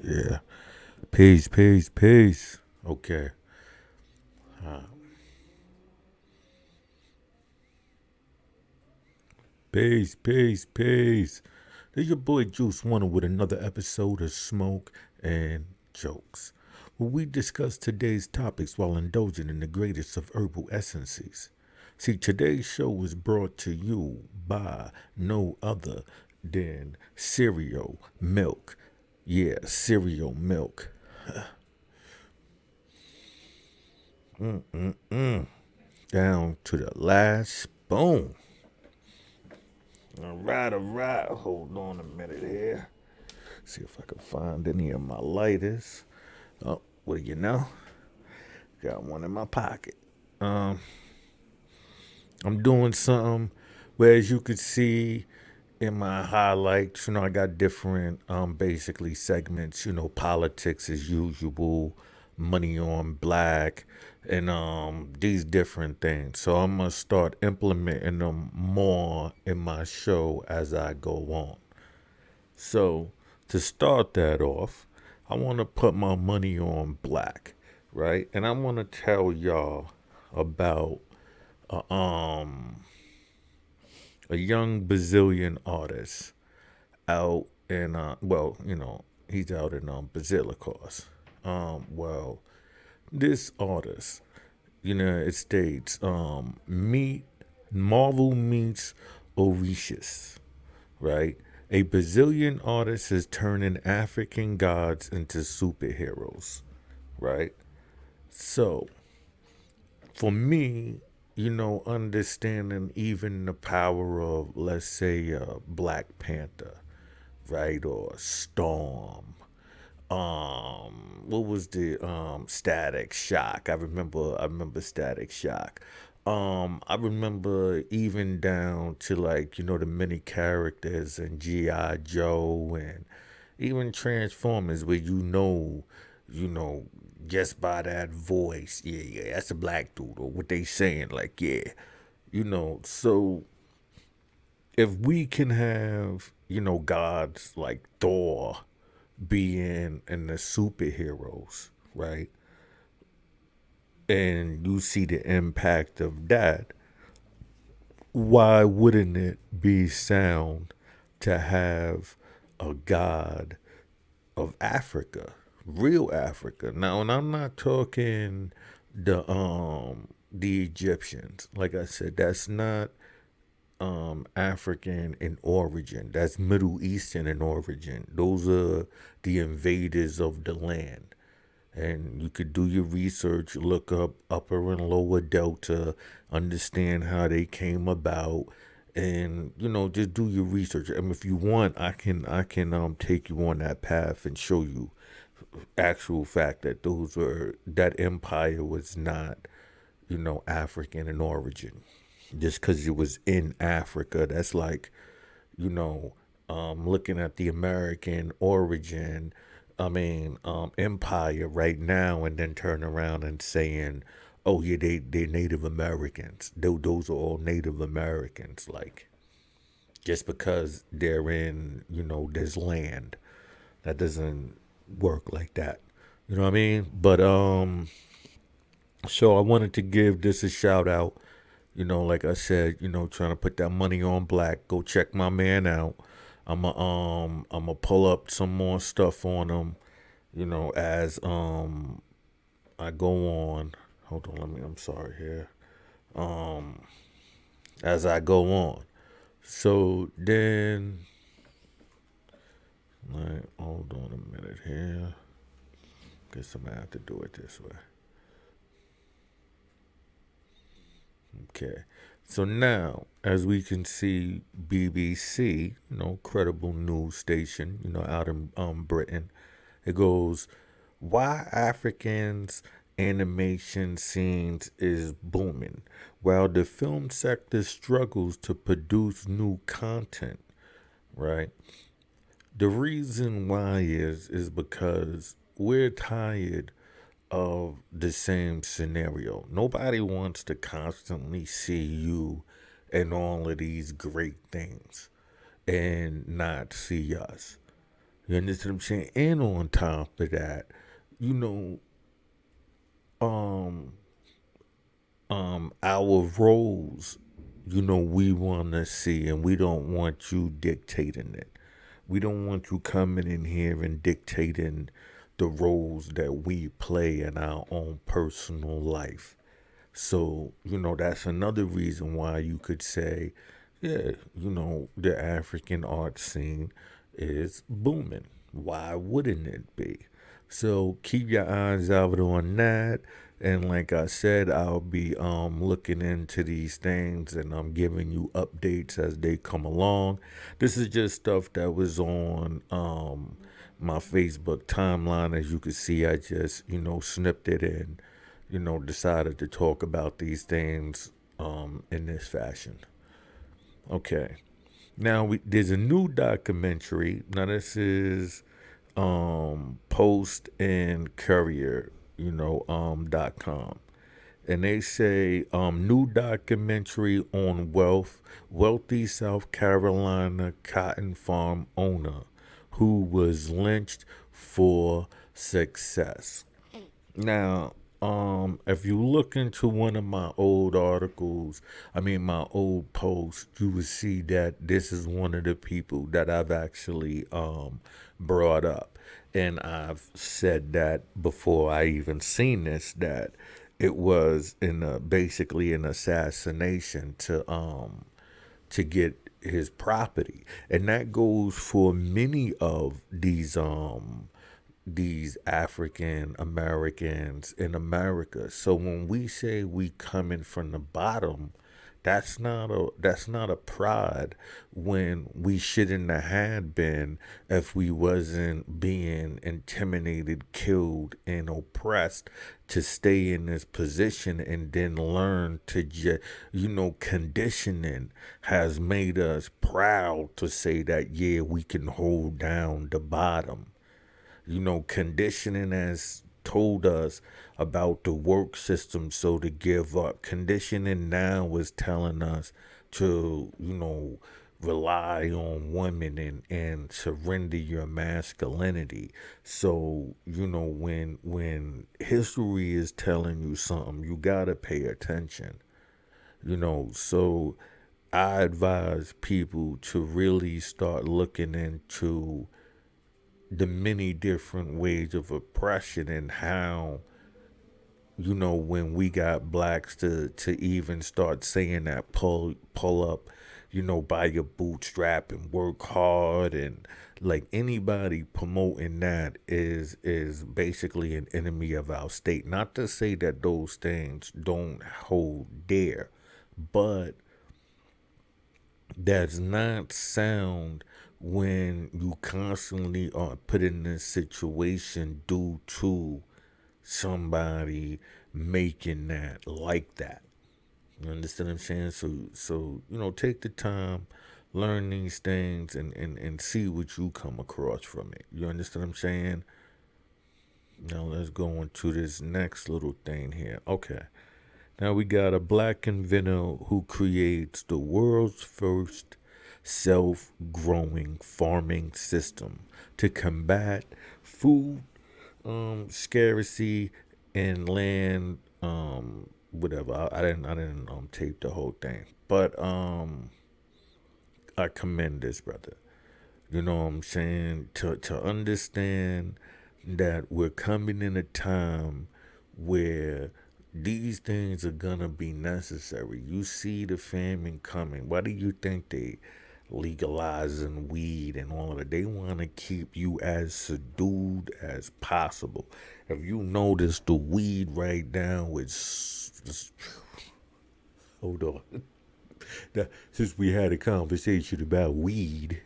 Yeah. Peace, peace, peace. Okay. Peace, peace, peace. This your boy Juice Wonder with another episode of Smoke and Jokes, where we discuss today's topics while indulging in the greatest of herbal essences. See, today's show is brought to you by no other than cereal milk. Yeah, cereal milk. Down to the last spoon. All right. Hold on a minute here. See if I can find any of my lighters. Oh, well, got one in my pocket. Um, I'm doing something where, as you could see in my highlights, I got different, basically segments. Politics as usual, money on black, and these different things. So I'm gonna start implementing them more in my show as I go on. So, to start that off, I want to put my money on black, right? And I want to tell y'all about a, um, a young Brazilian artist out in, he's out in Basilicos. Well, this artist, United States, Marvel meets Orishas, right? A Brazilian artist is turning African gods into superheroes, right? So, for me, understanding even the power of, let's say, Black Panther, right, or Storm. What was the Static Shock? I remember Static Shock. I remember even down to, like, the many characters in G.I. Joe and even Transformers where you know, just by that voice, yeah, that's a black dude, or what they saying, like, yeah. So if we can have, gods like Thor being in the superheroes, right? And you see the impact of that, why wouldn't it be sound to have a god of Africa, real Africa? Now, and I'm not talking the Egyptians. Like I said, that's not African in origin. That's Middle Eastern in origin. Those are the invaders of the land. And you could do your research, look up Upper and Lower Delta, understand how they came about, and just do your research. I mean, if you want, I can take you on that path and show you actual fact that that empire was not African in origin. Just because it was in Africa, that's like you know, looking at the American origin, empire right now, and then turn around and saying, "Oh yeah, they're Native Americans. Those are all Native Americans." Like, just because they're in this land, that doesn't work like that. You know what I mean? But so I wanted to give this a shout out. Like I said, trying to put that money on black. Go check my man out. I'm pull up some more stuff on him, as I go on. Hold on, I'm sorry here. Um as I go on. So then, like, hold on a minute here. Guess I'm gonna have to do it this way. Okay. So now, as we can see, BBC, credible news station, out in Britain, it goes, why Africans animation scenes is booming while the film sector struggles to produce new content, right? The reason why is because we're tired of the same scenario. Nobody wants to constantly see you and all of these great things and not see us. You understand what I'm saying? And on top of that, you know, um, our roles, we want to see, and we don't want you dictating it. We don't want you coming in here and dictating the roles that we play in our own personal life. So, that's another reason why you could say, yeah, the African art scene is booming. Why wouldn't it be? So keep your eyes out on that. And like I said, I'll be looking into these things, and I'm giving you updates as they come along. This is just stuff that was on my Facebook timeline. As you can see, I just, snipped it and, decided to talk about these things in this fashion. Okay. Now there's a new documentary. Now this is Post and Courier, .com. And they say new documentary on wealthy South Carolina cotton farm owner who was lynched for success. Now, if you look into one of my old articles, my old posts, you will see that this is one of the people that I've actually brought up. And I've said that before I even seen this, that it was basically an assassination to get his property. And that goes for many of these African Americans in America. So when we say we coming from the bottom, that's not a pride when we shouldn't have had been if we wasn't being intimidated, killed, and oppressed to stay in this position and then learn to just, conditioning has made us proud to say that, yeah, we can hold down the bottom. Conditioning has told us about the work system, so to give up. Conditioning now is telling us to, rely on women and surrender your masculinity. So, when history is telling you something, you gotta pay attention. So I advise people to really start looking into the many different ways of oppression and how when we got blacks to even start saying that pull up by your bootstrap and work hard, and like anybody promoting that is basically an enemy of our state. Not to say that those things don't hold dare, but that's not sound when you constantly are put in this situation due to somebody making that like that. You understand what I'm saying? So take the time, learn these things, and see what you come across from it. You understand what I'm saying? Now let's go into this next little thing here. Okay. Now we got a black inventor who creates the world's first self-growing farming system to combat food scarcity and land whatever. I didn't tape the whole thing, but I commend this brother. You know what I'm saying? To understand that we're coming in a time where these things are gonna be necessary. You see the famine coming. Why do you think they legalizing weed and all of that? They want to keep you as subdued as possible. If you notice the weed right now, hold on. Now, since we had a conversation about weed,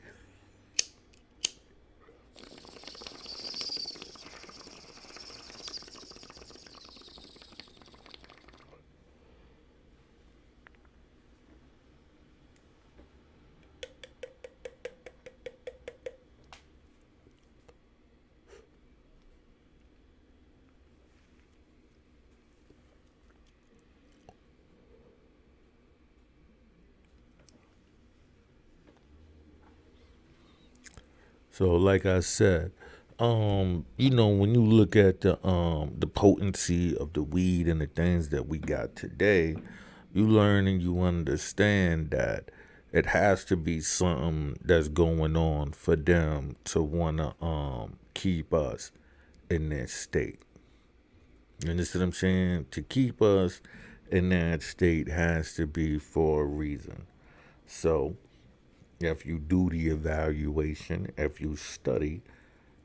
So, like I said, when you look at the potency of the weed and the things that we got today, you learn and you understand that it has to be something that's going on for them to wanna keep us in that state. You understand what I'm saying? To keep us in that state has to be for a reason. So if you do the evaluation, if you study,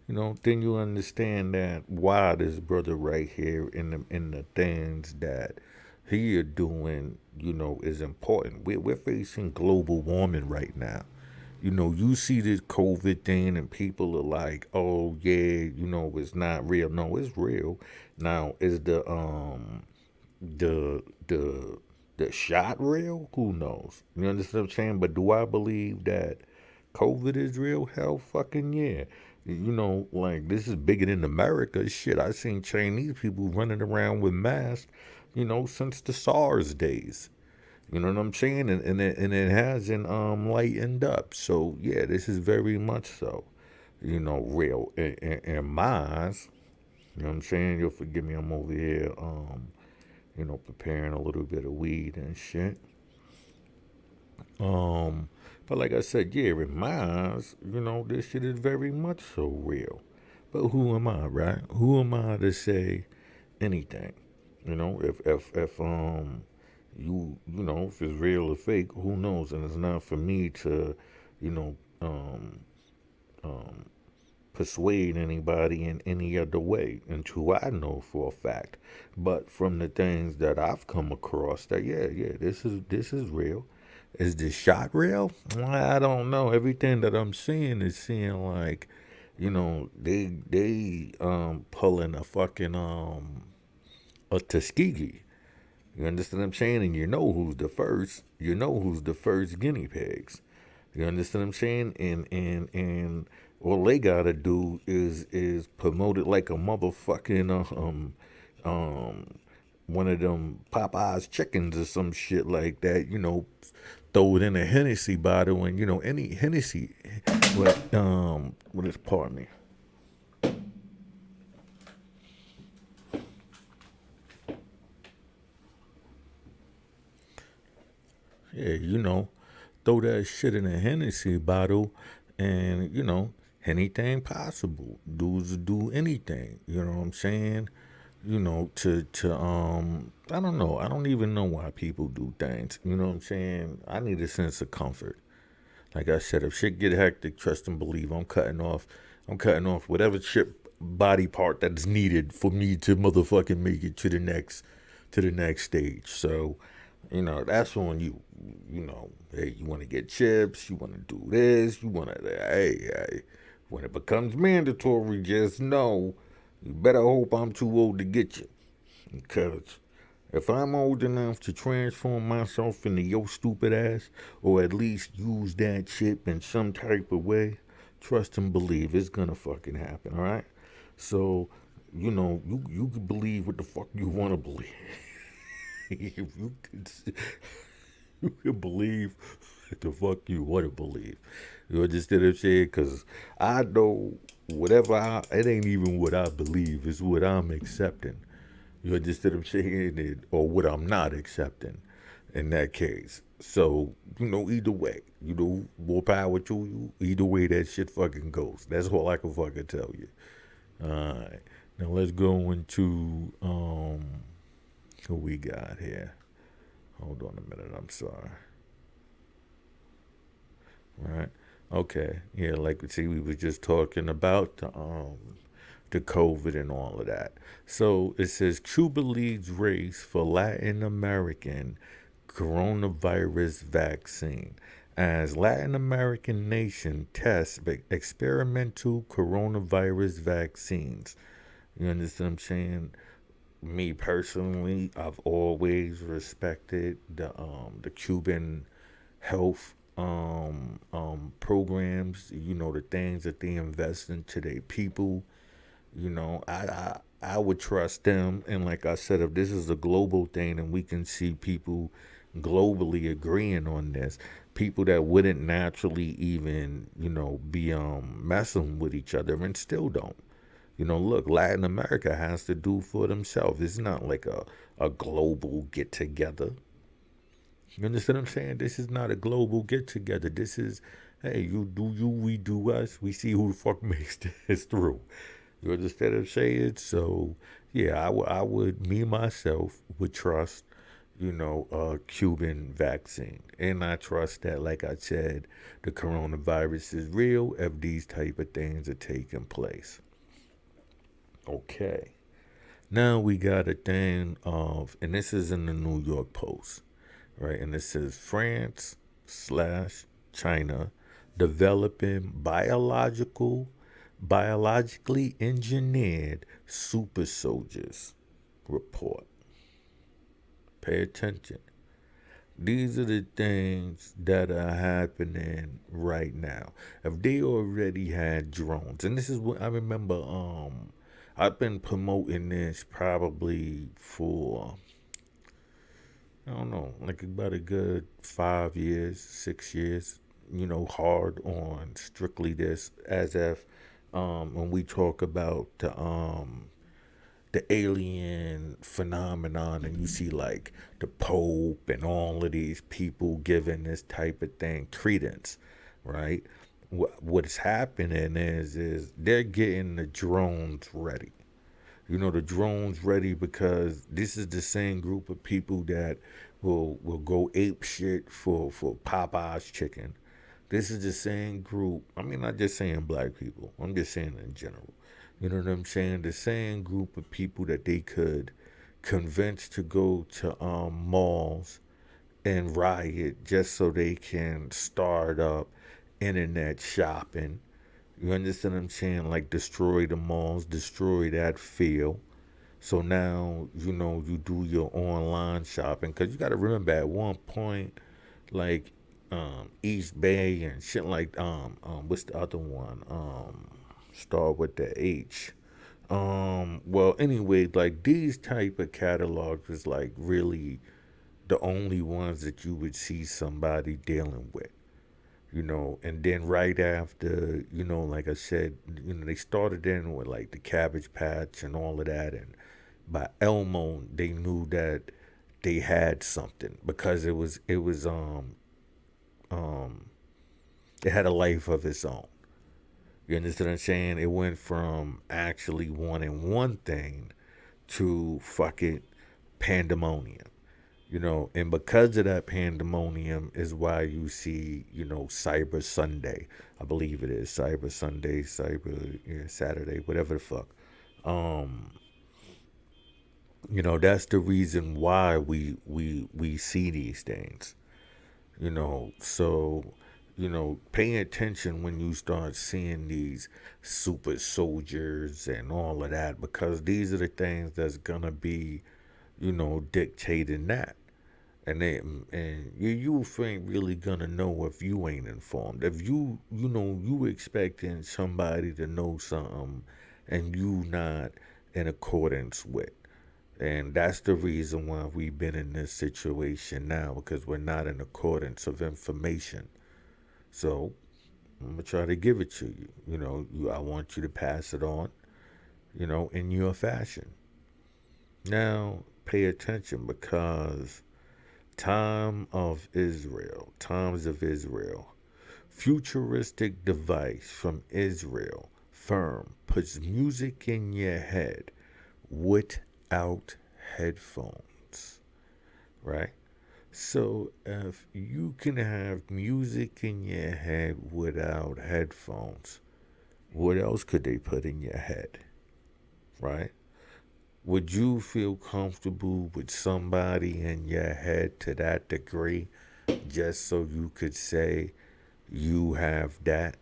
then you understand that why this brother right here in the things that he is doing, is important. We're facing global warming right now. You see this COVID thing, and people are like, "Oh yeah, it's not real." No, it's real. Now, is the the shot real? Who knows? You understand what I'm saying? But do I believe that COVID is real? Hell fucking yeah. Like this is bigger than America. Shit, I seen Chinese people running around with masks, since the SARS days. You know what I'm saying? And it hasn't lightened up. So yeah, this is very much so, real in my eyes. You know what I'm saying? You'll forgive me, I'm over here preparing a little bit of weed and shit. Um, but like I said, yeah, in my eyes, this shit is very much so real. But who am I, right? Who am I to say anything? If if it's real or fake, who knows? And it's not for me to, you know, um, um, persuade anybody in any other way until I know for a fact. But from the things that I've come across, that yeah, this is real. Is this shot real? I don't know. Everything that I'm seeing is seeing like, they pulling a fucking a Tuskegee. You understand what I'm saying? And you know who's the first. You know who's the first guinea pigs. You understand what I'm saying? And all they gotta do is promote it like a motherfucking one of them Popeyes chickens or some shit like that. Throw it in a Hennessy bottle and any Hennessy. What is pardon me? Yeah, throw that shit in a Hennessy bottle, and anything possible. Dudes do anything. You know what I'm saying? To I don't know. I don't even know why people do things. You know what I'm saying? I need a sense of comfort. Like I said, if shit get hectic, trust and believe. I'm cutting off whatever shit body part that's needed for me to motherfucking make it to the next stage. So, that's on you. Hey, you want to get chips, you want to do this, you want to, hey, when it becomes mandatory, just know you better hope I'm too old to get you. Because if I'm old enough to transform myself into your stupid ass, or at least use that chip in some type of way, trust and believe it's gonna fucking happen, alright? So, you can believe what the fuck you wanna believe. if you could, you can believe what the fuck you wanna believe. You understand what I'm saying? Because I know it ain't even what I believe, it's what I'm accepting. You understand what I'm saying? Or what I'm not accepting in that case. So, either way, more power to you. Either way that shit fucking goes. That's all I can fucking tell you. Alright. Now let's go into who we got here. Hold on a minute, I'm sorry. Right. Okay. Yeah, like see we was just talking about the COVID and all of that. So it says Cuba leads race for Latin American coronavirus vaccine as Latin American nation tests experimental coronavirus vaccines. You understand what I'm saying? Me personally, I've always respected the Cuban health programs. The things that they invest into their people. I would trust them. And like I said, if this is a global thing and we can see people globally agreeing on this, people that wouldn't naturally even, be messing with each other and still don't. Look, Latin America has to do for themselves. It's not like a global get together. You understand what I'm saying? This is not a global get together. This is, hey, you do you, we do us. We see who the fuck makes this through. You understand what I'm saying? So, yeah, me myself would trust, a Cuban vaccine. And I trust that, like I said, the coronavirus is real if these type of things are taking place. Okay. Now we got a thing of, and this is in the New York Post, right? And it says France slash China developing biologically engineered super soldiers report. Pay attention. These are the things that are happening right now. If they already had drones, and this is what I remember, I've been promoting this probably for, I don't know, like about a good 5 years, 6 years, hard on strictly this, as if when we talk about the alien phenomenon, and you see like the Pope and all of these people giving this type of thing credence, right? What's happening is they're getting the drones ready. The drones ready because this is the same group of people that will go ape shit for Popeye's chicken. This is the same group. I mean, not just saying black people. I'm just saying in general. You know what I'm saying? The same group of people that they could convince to go to malls and riot just so they can start up internet shopping. You understand what I'm saying? Like destroy the malls, destroy that field. So now, you do your online shopping. Because you got to remember at one point, like East Bay and shit like, what's the other one? Start with the H. Well, anyway, like these type of catalogs is like really the only ones that you would see somebody dealing with. And then right after, like I said, they started in with like the Cabbage Patch and all of that, and by Elmo they knew that they had something because um it had a life of its own. You understand what I'm saying? It went from actually wanting one thing to fucking pandemonium. And because of that pandemonium is why you see, Cyber Sunday. I believe it is Cyber Sunday, Cyber, yeah, Saturday, whatever the fuck. Um, that's the reason why we see these things. So pay attention when you start seeing these super soldiers and all of that, because these are the things that's gonna be, dictating that. And you ain't really gonna know if you ain't informed. If you expecting somebody to know something and you not in accordance with. And that's the reason why we've been in this situation now, because we're not in accordance of information. So I'm gonna try to give it to you. I want you to pass it on, in your fashion. Now pay attention, because times of Israel. Futuristic device from Israel firm puts music in your head without headphones, right? So if you can have music in your head without headphones, what else could they put in your head, right? Would you feel comfortable with somebody in your head to that degree just so you could say you have that,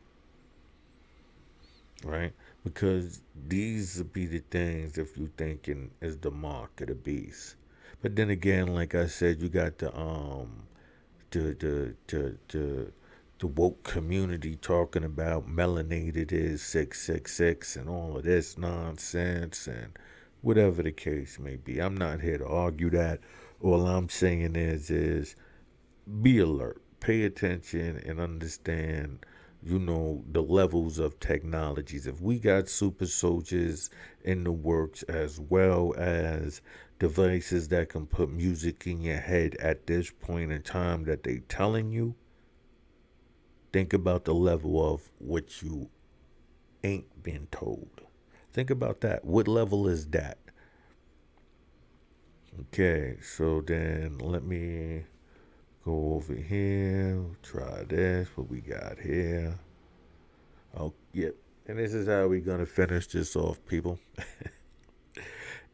right? Because these would be the things if you thinking is the mark of the beast. But then again, like I said, you got the woke community talking about melanated is 666 and all of this nonsense and whatever the case may be. I'm not here to argue that. All I'm saying is be alert. pay attention and understand, the levels of technologies. If we got super soldiers in the works as well as devices that can put music in your head at this point in time that they telling you, think about the level of what you ain't been told. Think about that. What level is that? Okay, so then let me go over here. Try this. What we got here? Oh, yep. And this is how we're going to finish this off, people.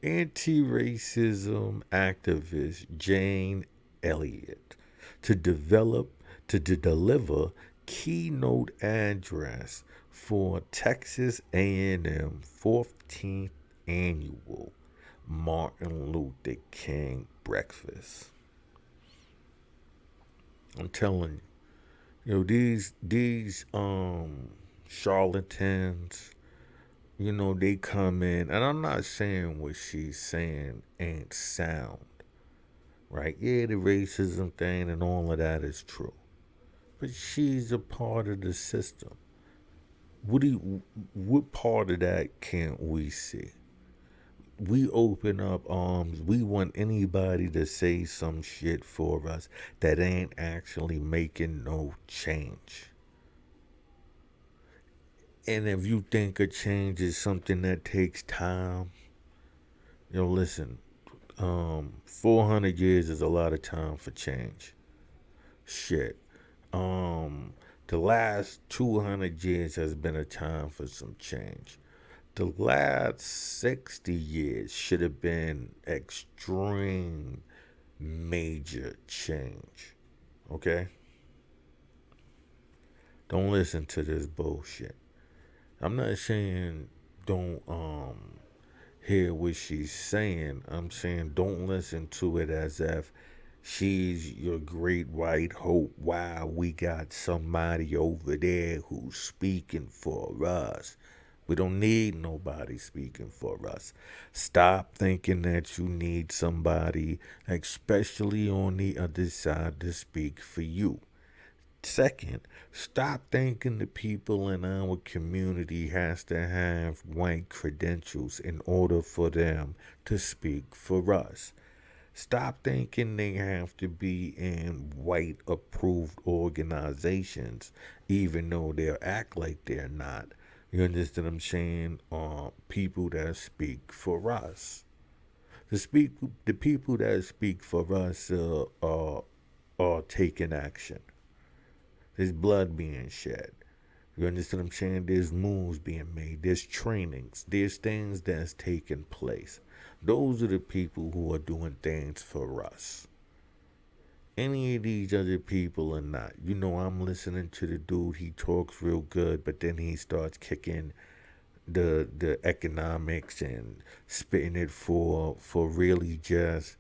Anti-racism activist Jane Elliott to deliver keynote address for Texas A&M 14th annual Martin Luther King breakfast. I'm telling these charlatans, they come in, and I'm not saying what she's saying ain't sound, right? Yeah, the racism thing and all of that is true, but she's a part of the system. What part of that can't we see? We open up arms. We want anybody to say some shit for us that ain't actually making no change. And if you think a change is something that takes time, listen, 400 years is a lot of time for change. Shit. The last 200 years has been a time for some change. The last 60 years should have been extreme major change. Okay? Don't listen to this bullshit. I'm not saying don't hear what she's saying. I'm saying don't listen to it as if she's your great white hope. Wow, we got somebody over there who's speaking for us. We don't need nobody speaking for us. Stop thinking that you need somebody, especially on the other side, to speak for you. Second, stop thinking the people in our community has to have white credentials in order for them to speak for us. Stop thinking they have to be in white approved organizations, even though they'll act like they're not. You understand what I'm saying? People that speak for us. The people that speak for us are taking action. There's blood being shed. You understand what I'm saying? There's moves being made. There's trainings. There's things that's taking place. Those are the people who are doing things for us. Any of these other people are not. I'm listening to the dude. He talks real good, but then he starts kicking the economics and spitting it for really just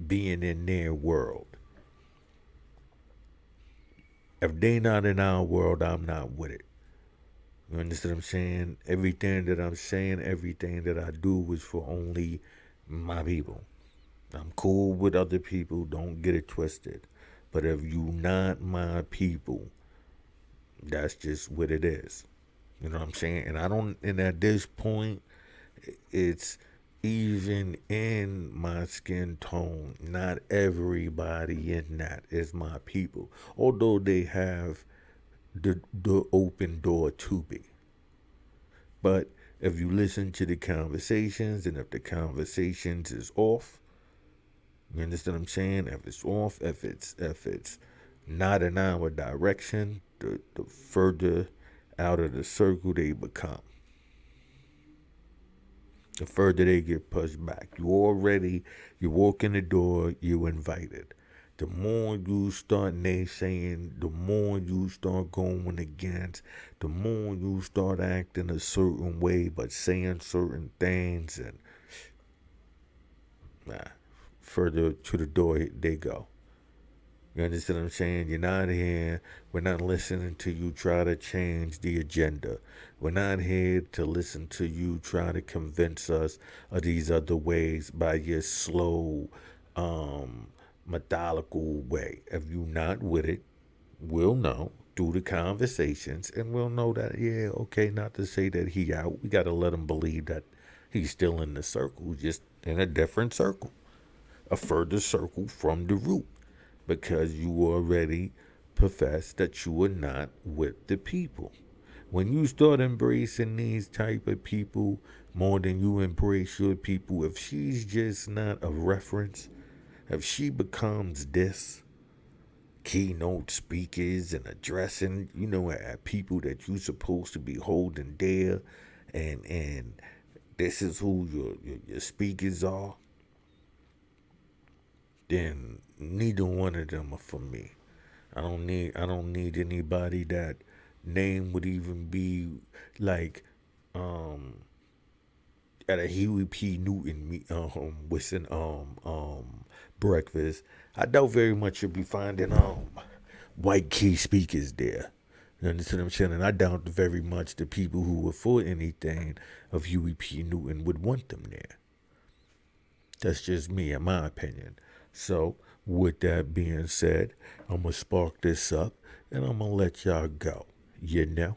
being in their world. If they not in our world, I'm not with it. You understand what I'm saying? Everything that I'm saying, everything that I do is for only my people. I'm cool with other people, don't get it twisted. But if you not my people, that's just what it is. You know what I'm saying? And at this point, it's even in my skin tone. Not everybody in that is my people. Although they have the open door to be. But if you listen to the conversations and if the conversations is off, you understand what I'm saying? If it's off, if it's not in our direction, the further out of the circle they become. The further they get pushed back. You walk in the door, you invited. The more you start naysaying, the more you start going against, the more you start acting a certain way, but saying certain things, and further to the door they go. You understand what I'm saying? You're not here. We're not listening to you try to change the agenda. We're not here to listen to you try to convince us of these other ways by your slow, methodical way. If you're not with it, we'll know through the conversations, and we'll know that, yeah, okay, not to say that he out. We got to let him believe that he's still in the circle, just in a different circle, a further circle from the root, because you already profess that you are not with the people. When you start embracing these type of people more than you embrace your people, if she's just not a reference, if she becomes this keynote speakers and addressing, at people that you supposed to be holding dear, and this is who your speakers are, then neither one of them are for me. I don't need anybody that name would even be like at a Huey P. Newton wishing breakfast. I doubt very much you'll be finding white key speakers there. You understand what I'm saying? And I doubt very much the people who were for anything of Huey P. Newton would want them there. That's just me, in my opinion. So, with that being said, I'm going to spark this up and I'm going to let y'all go. You know?